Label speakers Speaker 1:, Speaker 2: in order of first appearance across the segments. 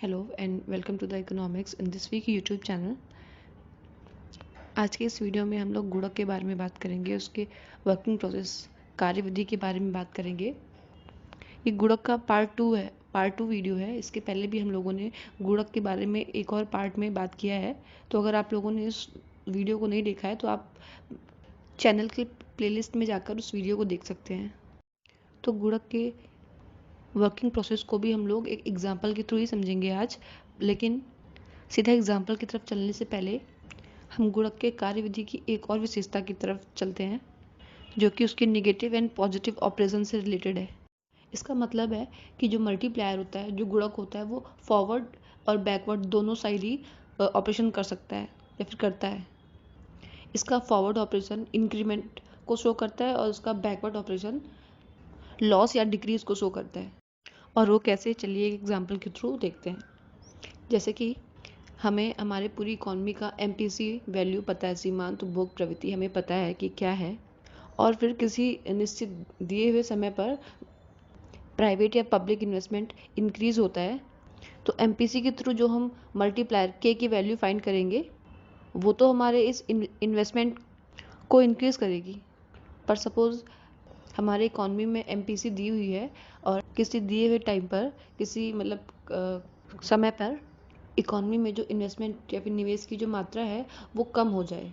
Speaker 1: Hello and welcome to the economics in this week YouTube channel. आज के इस video में हम लोग गुणक के बारे में बात करेंगे, उसके वर्किंग प्रोसेस, कार्यविधि के बारे में बात करेंगे। ये गुणक का पार्ट टू वीडियो है। इसके पहले भी हम लोगों ने गुणक के बारे में एक और पार्ट में बात किया है। तो अगर आप लोगों ने इस वीडियो को नहीं देखा है तो आप चैनल के प्लेलिस्ट में जाकर उस वीडियो को देख सकते हैं। तो गुणक के वर्किंग प्रोसेस को भी हम लोग एक एग्जाम्पल के थ्रू ही समझेंगे आज। लेकिन सीधा एग्जाम्पल की तरफ चलने से पहले हम गुणक के कार्यविधि की एक और विशेषता की तरफ चलते हैं, जो कि उसके नेगेटिव एंड पॉजिटिव ऑपरेशन से रिलेटेड है। इसका मतलब है कि जो मल्टीप्लायर होता है, जो गुणक होता है, वो फॉरवर्ड और बैकवर्ड दोनों साइड ही ऑपरेशन कर सकता है या फिर करता है। इसका फॉरवर्ड ऑपरेशन इंक्रीमेंट को शो करता है और उसका बैकवर्ड ऑपरेशन लॉस या डिक्रीज को शो करता है। और वो कैसे, चलिए एक एग्जाम्पल के थ्रू देखते हैं। जैसे कि हमें हमारे पूरी इकॉनमी का MPC वैल्यू पता है, सीमांत उपभोग प्रवृत्ति हमें पता है कि क्या है। और फिर किसी निश्चित दिए हुए समय पर प्राइवेट या पब्लिक इन्वेस्टमेंट इंक्रीज होता है, तो MPC के थ्रू जो हम मल्टीप्लायर K की वैल्यू फाइंड करेंगे, वो तो हमारे इस इन्वेस्टमेंट को इंक्रीज करेगी। पर सपोज हमारे इकॉनमी में MPC दी हुई है और किसी दिए हुए टाइम पर, किसी समय पर इकॉनमी में जो इन्वेस्टमेंट या फिर निवेश की जो मात्रा है वो कम हो जाए,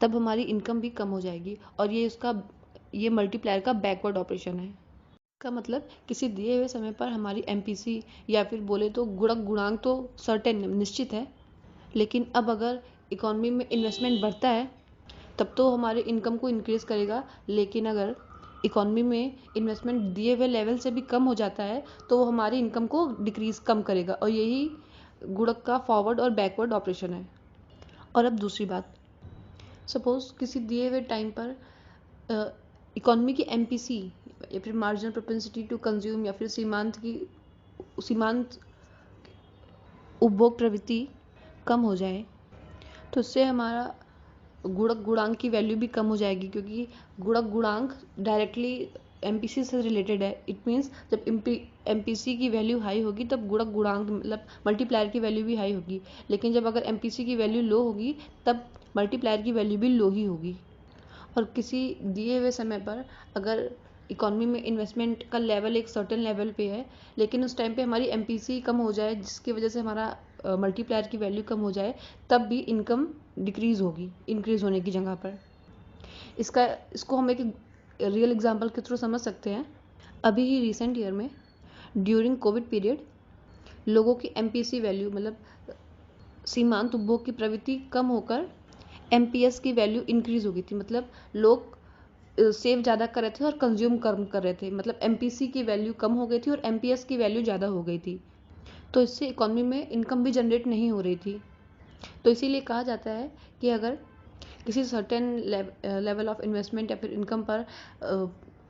Speaker 1: तब हमारी इनकम भी कम हो जाएगी। और ये मल्टीप्लायर का बैकवर्ड ऑपरेशन है। इसका मतलब किसी दिए हुए समय पर हमारी MPC या फिर बोले तो गुणांक तो सर्टेन निश्चित है, लेकिन अब अगर इकॉनमी में इन्वेस्टमेंट बढ़ता है तब तो हमारे इनकम को इंक्रीज करेगा। लेकिन अगर इकॉनमी में इन्वेस्टमेंट दिए हुए लेवल से भी कम हो जाता है तो वो हमारी इनकम को डिक्रीज कम करेगा। और यही गुणक का फॉरवर्ड और बैकवर्ड ऑपरेशन है। और अब दूसरी बात, सपोज किसी दिए हुए टाइम पर इकॉनमी की MPC या फिर मार्जिनल प्रोपेंसिटी टू कंज्यूम या फिर सीमांत उपभोग प्रवृत्ति कम हो जाए, तो इससे हमारा गुणांक की वैल्यू भी कम हो जाएगी, क्योंकि गुणांक डायरेक्टली MPC से रिलेटेड है। इट मीन्स जब MPC की वैल्यू हाई होगी तब गुणांक मतलब मल्टीप्लायर की वैल्यू भी हाई होगी। लेकिन जब अगर MPC की वैल्यू लो होगी तब मल्टीप्लायर की वैल्यू भी लो ही होगी। और किसी दिए हुए समय पर अगर इकॉनमी में इन्वेस्टमेंट का लेवल एक सर्टेन लेवल पे है, लेकिन उस टाइम पे हमारी MPC कम हो जाए, जिसकी वजह से हमारा मल्टीप्लायर की वैल्यू कम हो जाए, तब भी इनकम डिक्रीज होगी इंक्रीज होने की जगह पर। इसको हम एक रियल एग्जांपल के थ्रू समझ सकते हैं। अभी ही रिसेंट ईयर में ड्यूरिंग कोविड पीरियड लोगों की MPC वैल्यू मतलब सीमांत उपभोग की प्रवृत्ति कम होकर MPS की वैल्यू इंक्रीज हो गई थी। मतलब लोग सेव ज़्यादा कर रहे थे और कंज्यूम कम कर रहे थे। मतलब MPC की वैल्यू कम हो गई थी और MPS की वैल्यू ज़्यादा हो गई थी। तो इससे इकॉनमी में इनकम भी जनरेट नहीं हो रही थी। तो इसीलिए कहा जाता है कि अगर किसी सर्टेन लेवल ऑफ इन्वेस्टमेंट या फिर इनकम पर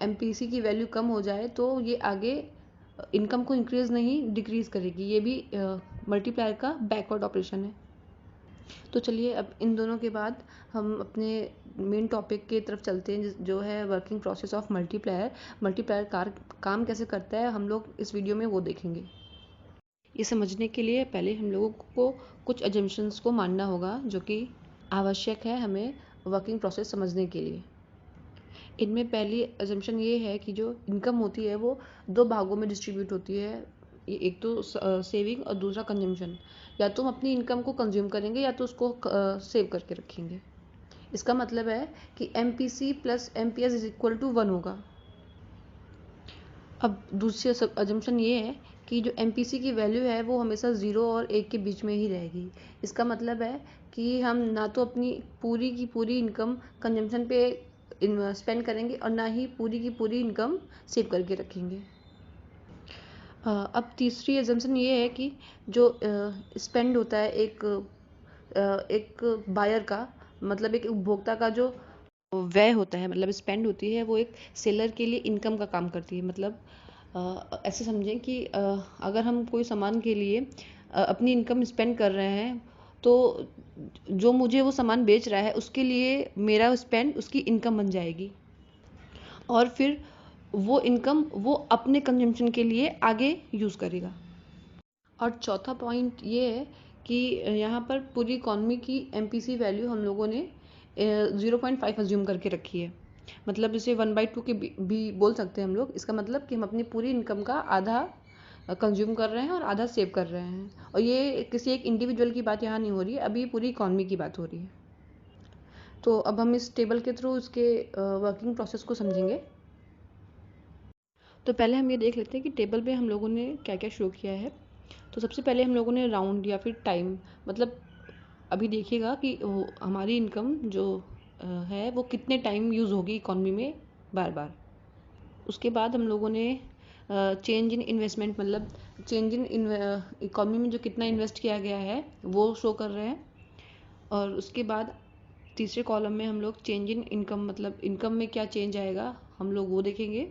Speaker 1: MPC की वैल्यू कम हो जाए तो ये आगे इनकम को इंक्रीज नहीं डिक्रीज करेगी। ये भी मल्टीप्लायर का बैकवर्ड ऑपरेशन है। तो चलिए अब इन दोनों के बाद हम अपने मेन टॉपिक की तरफ चलते हैं, जो है वर्किंग प्रोसेस ऑफ मल्टीप्लायर काम कैसे करता है, हम लोग इस वीडियो में वो देखेंगे। ये समझने के लिए पहले हम लोगों को कुछ अजम्पशंस को मानना होगा, जो कि आवश्यक है हमें वर्किंग प्रोसेस समझने के लिए। इनमें पहली अजम्पशन ये है कि जो इनकम होती है वो दो भागों में डिस्ट्रीब्यूट होती है। एक तो सेविंग और दूसरा कंजम्पशन। या तो हम अपनी इनकम को कंज्यूम करेंगे या तो उसको सेव करके रखेंगे। इसका मतलब है कि MPC plus MPS is equal to 1 होगा। अब दूसरी अजम्पशन ये है कि जो MPC की वैल्यू है वो हमेशा 0 और 1 के बीच में ही रहेगी। इसका मतलब है कि हम ना तो अपनी पूरी की पूरी इनकम कंजम्पशन पे स्पेंड करेंगे और ना ही पूरी की पूरी इनकम सेव करके रखेंगे। अब तीसरी एजम्पशन ये है कि जो स्पेंड होता है एक बायर का, मतलब एक उपभोक्ता का जो व्यय होता है, मतलब स्पेंड होती है, वो एक सेलर के लिए इनकम का काम करती है। मतलब ऐसे समझें कि अगर हम कोई सामान के लिए अपनी इनकम स्पेंड कर रहे हैं तो जो मुझे वो सामान बेच रहा है उसके लिए मेरा स्पेंड उसकी इनकम बन जाएगी। और फिर वो इनकम वो अपने कंजम्पशन के लिए आगे यूज़ करेगा। और चौथा पॉइंट ये है कि यहाँ पर पूरी इकॉनमी की एमपीसी वैल्यू हम लोगों ने 0.5 अज्यूम करके रखी है। मतलब इसे 1/2 के भी बोल सकते हैं हम लोग। इसका मतलब कि हम अपनी पूरी इनकम का आधा कंज्यूम कर रहे हैं और आधा सेव कर रहे हैं। और ये किसी एक इंडिविजुअल की बात यहाँ नहीं हो रही है, अभी पूरी इकॉनमी की बात हो रही है। तो अब हम इस टेबल के थ्रू इसके वर्किंग प्रोसेस को समझेंगे। तो पहले हम ये देख लेते हैं कि टेबल में हम लोगों ने क्या क्या शो किया है। तो सबसे पहले हम लोगों ने राउंड या फिर टाइम, मतलब अभी देखिएगा कि हमारी इनकम जो है वो कितने टाइम यूज़ होगी इकॉनमी में बार बार। उसके बाद हम लोगों ने चेंज इन इन्वेस्टमेंट, मतलब चेंज इन इकॉनमी में जो कितना इन्वेस्ट किया गया है वो शो कर रहे हैं। और उसके बाद तीसरे कॉलम में हम लोग चेंज इन इनकम, मतलब इनकम में क्या चेंज आएगा हम लोग वो देखेंगे।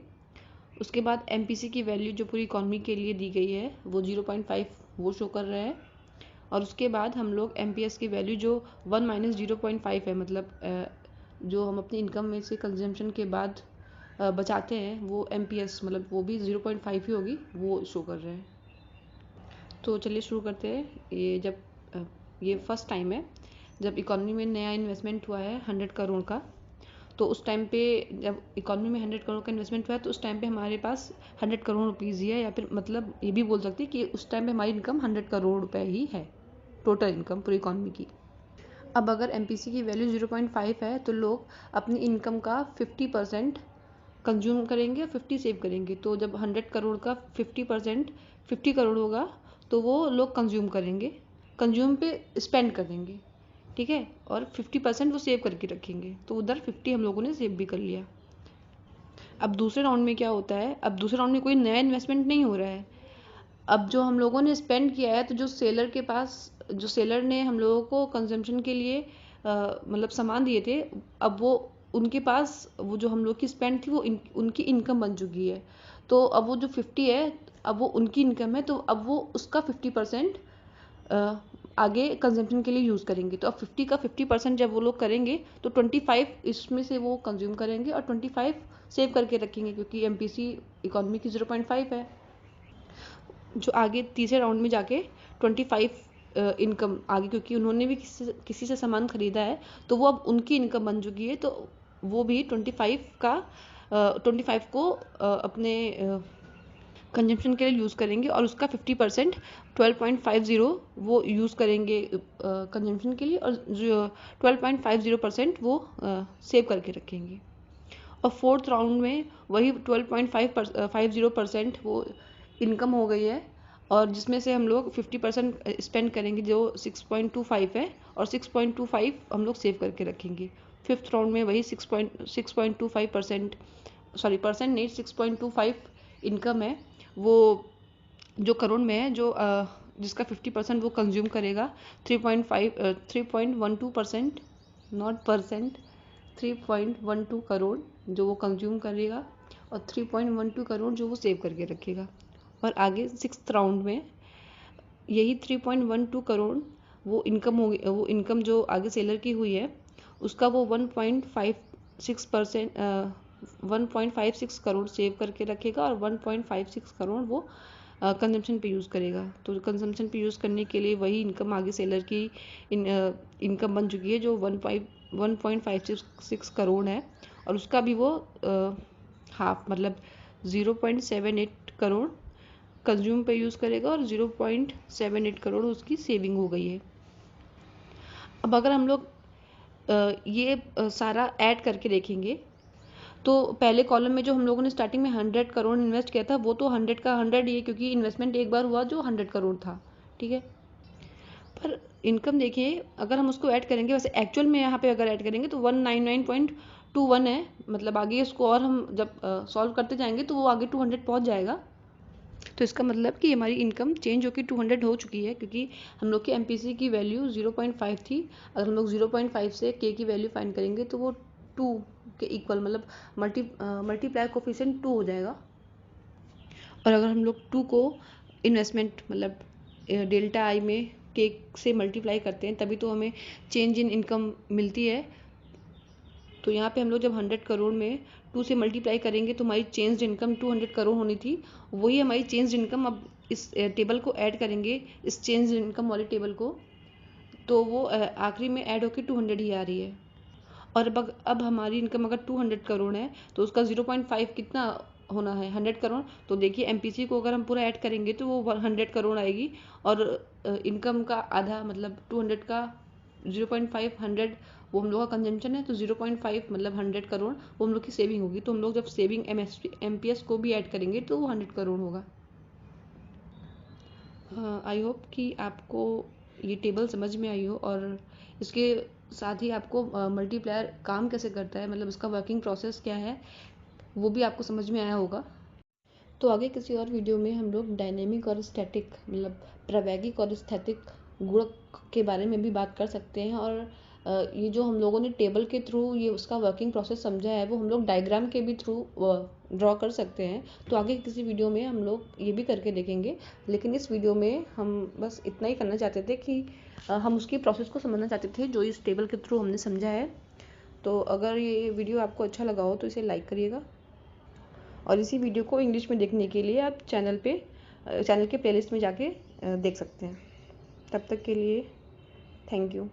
Speaker 1: उसके बाद एमपीसी की वैल्यू जो पूरी इकॉनमी के लिए दी गई है वो 0.5 वो शो कर रहा है। और उसके बाद हम लोग एमपीएस की वैल्यू जो 1 माइनस 0.5 है, मतलब जो हम अपनी इनकम में से कंजम्पशन के बाद बचाते हैं वो एमपीएस, मतलब वो भी 0.5 ही होगी, वो शो कर रहे हैं। तो चलिए शुरू करते हैं। ये जब ये फर्स्ट टाइम है जब इकॉनमी में नया इन्वेस्टमेंट हुआ है 100 करोड़ का। तो उस टाइम पे जब इकॉनमी में 100 करोड़ का इन्वेस्टमेंट हुआ है तो उस टाइम पे हमारे पास 100 करोड़ रुपीज़ ही है, या फिर मतलब ये भी बोल सकते हैं कि उस टाइम पे हमारी इनकम 100 करोड़ रुपए ही है, टोटल इनकम पूरी इकॉनमी की। अब अगर एमपीसी की वैल्यू 0.5 है तो लोग अपनी इनकम का 50% कंज्यूम करेंगे और 50 सेव करेंगे। तो जब 100 करोड़ का 50% 50 करोड़ होगा तो वो लोग कंज्यूम करेंगे, कंज्यूम पे स्पेंड करेंगे, ठीक है। और 50% वो सेव करके रखेंगे, तो उधर 50 हम लोगों ने सेव भी कर लिया। अब दूसरे राउंड में क्या होता है, अब दूसरे राउंड में कोई नया इन्वेस्टमेंट नहीं हो रहा है। अब जो हम लोगों ने स्पेंड किया है, तो जो सेलर के पास, जो सेलर ने हम लोगों को कंजम्पशन के लिए मतलब सामान दिए थे, अब वो उनके पास वो जो हम लोग की स्पेंड थी वो उनकी इनकम बन चुकी है। तो अब वो जो 50 है अब वो उनकी इनकम है, तो अब वो उसका 50% आगे कंजम्पशन के लिए यूज़ करेंगे। तो अब 50 का 50% जब वो लोग करेंगे तो 25 इसमें से वो कंज्यूम करेंगे और 25 सेव करके रखेंगे, क्योंकि एमपीसी इकोनॉमी की 0.5 है। जो आगे तीसरे राउंड में जाके 25 इनकम आगे, क्योंकि उन्होंने भी किसी से सामान खरीदा है तो वो अब उनकी इनकम बन चुकी है, तो वो भी 25 को अपने कंजम्पशन के लिए यूज़ करेंगे और उसका 50% 12.50 वो यूज़ करेंगे कंजम्पशन के लिए, और 12.50% वो सेव करके रखेंगे। और फोर्थ राउंड में वही 12.50% वो इनकम हो गई है, और जिसमें से हम लोग 50% स्पेंड करेंगे जो 6.25 है, और 6.25 हम लोग सेव करके रखेंगे। फिफ्थ राउंड में वही 6.25%, सॉरी परसेंट नहीं, 6.25 इनकम है वो जो करोड़ में है, जो जिसका 50% वो कंज्यूम करेगा। 3.12%, नॉट परसेंट, 3.12 करोड़ जो वो कंज्यूम करेगा, और 3.12 करोड़ जो वो सेव करके रखेगा। और आगे सिक्स्थ राउंड में यही 3.12 करोड़ वो इनकम होगी, वो इनकम जो आगे सेलर की हुई है उसका वो 1.56 करोड़ सेव करके रखेगा, और 1.56 करोड़ वो कंजम्पशन पे यूज़ करेगा। तो कंजम्पशन पे यूज़ करने के लिए वही इनकम आगे सेलर की इनकम बन चुकी है जो 1.56 करोड़ है, और उसका भी वो हाफ, मतलब 0.78 करोड़ कंज्यूम पे यूज़ करेगा, और 0.78 करोड़ उसकी सेविंग हो गई है। अब अगर हम लोग ये सारा ऐड करके देखेंगे तो पहले कॉलम में जो हम लोगों ने स्टार्टिंग में 100 करोड़ इन्वेस्ट किया था वो तो 100 का 100 ही है, क्योंकि इन्वेस्टमेंट एक बार हुआ जो 100 करोड़ था, ठीक है। पर इनकम देखिए, अगर हम उसको ऐड करेंगे, वैसे एक्चुअल में यहाँ पे अगर ऐड करेंगे तो 199.21 है, मतलब आगे इसको और हम जब सॉल्व करते जाएंगे तो वो आगे 200 पहुँच जाएगा। तो इसका मतलब कि हमारी इनकम चेंज होकर 200 हो चुकी है, क्योंकि हम लोग की एमपीसी की वैल्यू 0.5 थी। अगर हम लोग 0.5 से के की वैल्यू फाइंड करेंगे तो वो 2 के इक्वल, मतलब मल्टीप्लाई कोफिशिएंट 2 हो जाएगा। और अगर हम लोग 2 को इन्वेस्टमेंट, मतलब डेल्टा आई में के से मल्टीप्लाई करते हैं तभी तो हमें चेंज इन इनकम मिलती है। तो यहाँ पे हम लोग जब 100 करोड़ में 2 से मल्टीप्लाई करेंगे तो हमारी चेंज इनकम 200 करोड़ होनी थी, वही हमारी चेंज इनकम अब इस टेबल को ऐड करेंगे, इस चेंज इनकम वाले टेबल को, तो वो आखिरी में ऐड होकर 200 ही आ रही है। और अब हमारी इनकम अगर 200 करोड़ है तो उसका 0.5 कितना होना है, 100 करोड़। तो देखिए एमपीसी को अगर हम पूरा ऐड करेंगे तो वो 100 करोड़ आएगी, और इनकम का आधा मतलब 200 का 0.5 100 वो हम लोग का कंजम्पशन है, तो 0.5 मतलब 100 करोड़ वो हम लोग की सेविंग होगी। तो हम लोग जब सेविंग एमपीएस को भी ऐड करेंगे तो वो 100 करोड़ होगा। आई होप कि आपको ये टेबल समझ में आई हो, और इसके साथ ही आपको मल्टीप्लायर काम कैसे करता है, मतलब इसका वर्किंग प्रोसेस क्या है, वो भी आपको समझ में आया होगा। तो आगे किसी और वीडियो में हम लोग डायनेमिक और स्टैटिक मतलब प्रावैगिक और स्थैतिक गुणक के बारे में भी बात कर सकते हैं। और ये जो हम लोगों ने टेबल के थ्रू ये उसका वर्किंग प्रोसेस समझा है, वो हम लोग डायग्राम के भी थ्रू ड्रॉ कर सकते हैं। तो आगे किसी वीडियो में हम लोग ये भी करके देखेंगे, लेकिन इस वीडियो में हम बस इतना ही करना चाहते थे कि हम उसकी प्रोसेस को समझना चाहते थे जो इस टेबल के थ्रू हमने समझा है। तो अगर ये वीडियो आपको अच्छा लगा हो तो इसे लाइक करिएगा, और इसी वीडियो को इंग्लिश में देखने के लिए आप चैनल के प्लेलिस्ट में जाके देख सकते हैं। तब तक के लिए थैंक यू।